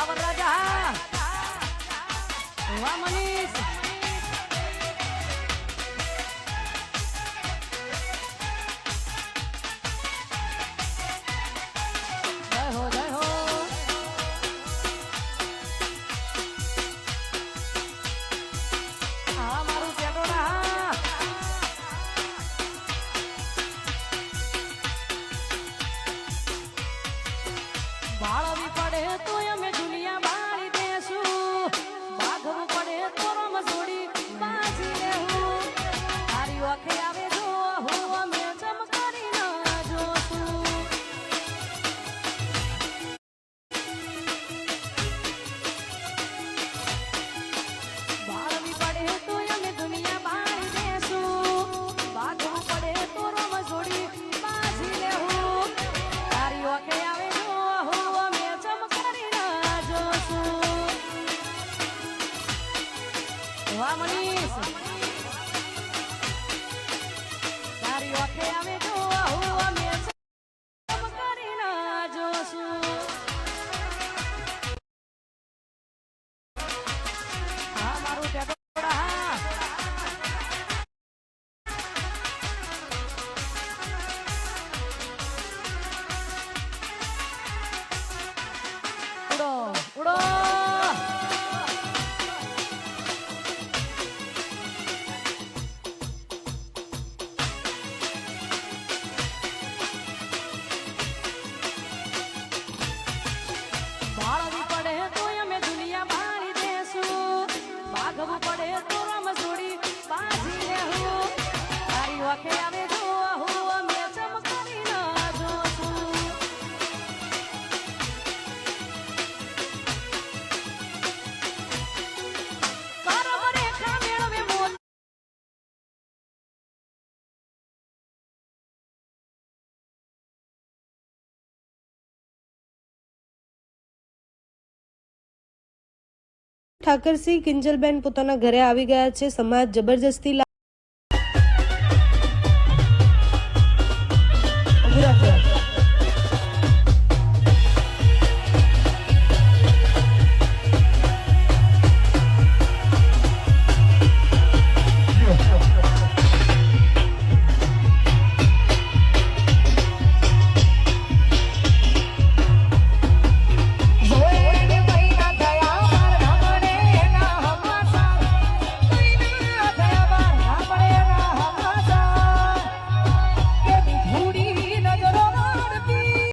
વરરાજા વાહ મનીષ જય હો જય હો હા મારું પેટોડા બાળવી પડે તો અમે દુનિયા બાળી દેશું બાગવું પડે તો રમ છોડી બાજી રહેવું તારી ઓખે આવે જો હું અમે ચમકારી ના જોશું બાળવી પડે તો અમે દુનિયા બાળી દેશું બાગવું પડે તો રમ છોડી બાજી રહેવું તારી ઓખે આવે જો હું અમે ચમકારી ના જોશું વાહ મનીષ તારી ઓખે આવે જો હું અમે ચમકારી ના જોશું હા મારું ટેટોડા હા ઉડો ઉડો બાળવી પડે તો અમે દુનિયા બાળી દેશું ભાગવું પડે તો રમ છોડી બાજી રહેવું તારી ઓખે આવે જો હું અમે ચમકારી ના જોશું કરમ રેખા મેળવે મોત ઠાકરસિંહ કિંજલબેન પોતાના ઘરે આવી ગયા છે. સમાજ જબરજસ્તી